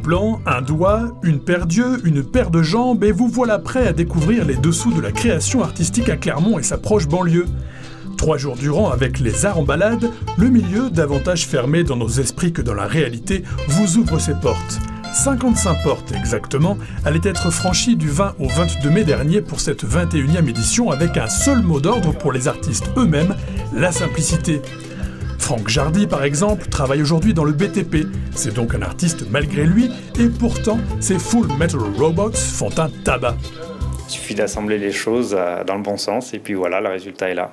blanc, un doigt, une paire d'yeux, une paire de jambes, et vous voilà prêt à découvrir les dessous de la création artistique à Clermont et sa proche banlieue. 3 jours durant, avec les arts en balade, le milieu, davantage fermé dans nos esprits que dans la réalité, vous ouvre ses portes. 55 portes exactement allaient être franchies du 20 au 22 mai dernier pour cette 21e édition avec un seul mot d'ordre pour les artistes eux-mêmes, la simplicité. Franck Jardy, par exemple, travaille aujourd'hui dans le BTP. C'est donc un artiste malgré lui, et pourtant, ses Full Metal Robots font un tabac. Il suffit d'assembler les choses dans le bon sens, et puis voilà, le résultat est là.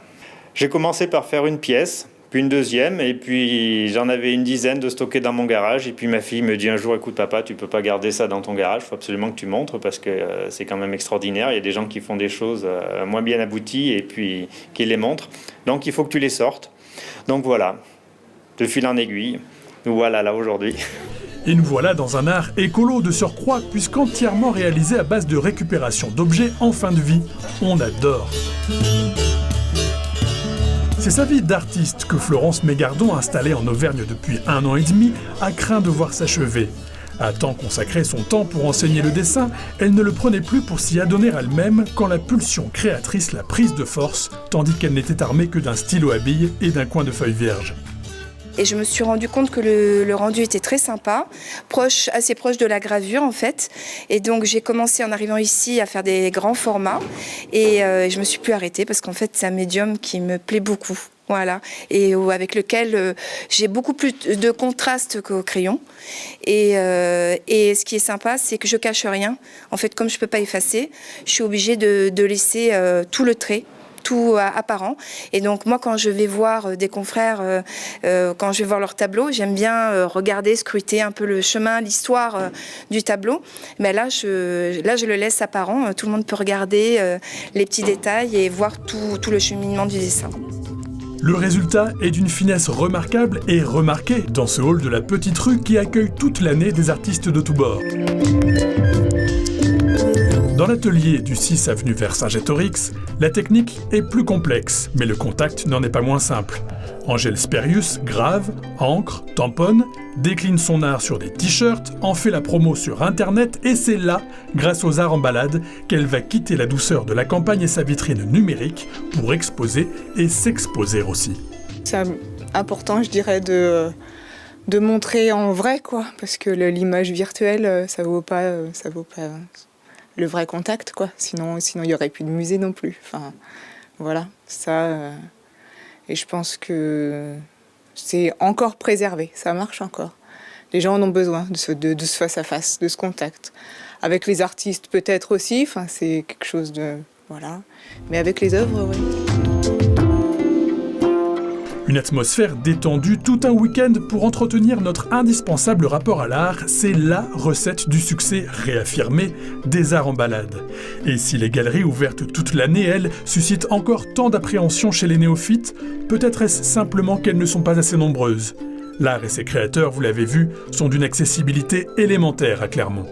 J'ai commencé par faire une pièce, puis une deuxième, et puis j'en avais une dizaine de stockées dans mon garage. Et puis ma fille me dit un jour, écoute papa, tu peux pas garder ça dans ton garage, il faut absolument que tu montres parce que c'est quand même extraordinaire. Il y a des gens qui font des choses moins bien abouties et puis qui les montrent. Donc il faut que tu les sortes. Donc voilà, de fil en aiguille, nous voilà là aujourd'hui. Et nous voilà dans un art écolo de surcroît, puisqu'entièrement réalisé à base de récupération d'objets en fin de vie. On adore. C'est sa vie d'artiste que Florence Mégardon, installée en Auvergne depuis 1 an et demi, a craint de voir s'achever. À tant consacrer son temps pour enseigner le dessin, elle ne le prenait plus pour s'y adonner elle-même quand la pulsion créatrice l'a prise de force, tandis qu'elle n'était armée que d'un stylo à billes et d'un coin de feuilles vierges. Et je me suis rendu compte que le rendu était très sympa, assez proche de la gravure en fait. Et donc j'ai commencé en arrivant ici à faire des grands formats et je me suis plus arrêtée parce qu'en fait c'est un médium qui me plaît beaucoup. Voilà, et avec lequel j'ai beaucoup plus de contraste qu'au crayon. Et ce qui est sympa, c'est que je cache rien. En fait, comme je peux pas effacer, je suis obligée de laisser tout le trait, tout apparent. Et donc moi, quand je vais voir des confrères, quand je vais voir leur tableau, j'aime bien regarder, scruter un peu le chemin, l'histoire du tableau. Mais là, je le laisse apparent. Tout le monde peut regarder les petits détails et voir tout le cheminement du dessin. Le résultat est d'une finesse remarquable et remarquée dans ce hall de la Petite Rue qui accueille toute l'année des artistes de tous bords. Dans l'atelier du 6 avenue Vercingétorix, la technique est plus complexe, mais le contact n'en est pas moins simple. Angèle Sperius grave, encre, tamponne, décline son art sur des t-shirts, en fait la promo sur internet et c'est là, grâce aux arts en balade, qu'elle va quitter la douceur de la campagne et sa vitrine numérique pour exposer et s'exposer aussi. C'est important, je dirais, de montrer en vrai, quoi, parce que l'image virtuelle, ça vaut pas le vrai contact, quoi. Sinon il y aurait plus de musée non plus. Enfin, voilà, ça. Et je pense que c'est encore préservé, ça marche encore. Les gens en ont besoin de ce face-à-face, de ce contact. Avec les artistes peut-être aussi, enfin, c'est quelque chose de... Voilà. Mais avec les œuvres, oui. Une atmosphère détendue, tout un week-end pour entretenir notre indispensable rapport à l'art, c'est la recette du succès réaffirmé des arts en balade. Et si les galeries ouvertes toute l'année, elles, suscitent encore tant d'appréhension chez les néophytes, peut-être est-ce simplement qu'elles ne sont pas assez nombreuses. L'art et ses créateurs, vous l'avez vu, sont d'une accessibilité élémentaire à Clermont.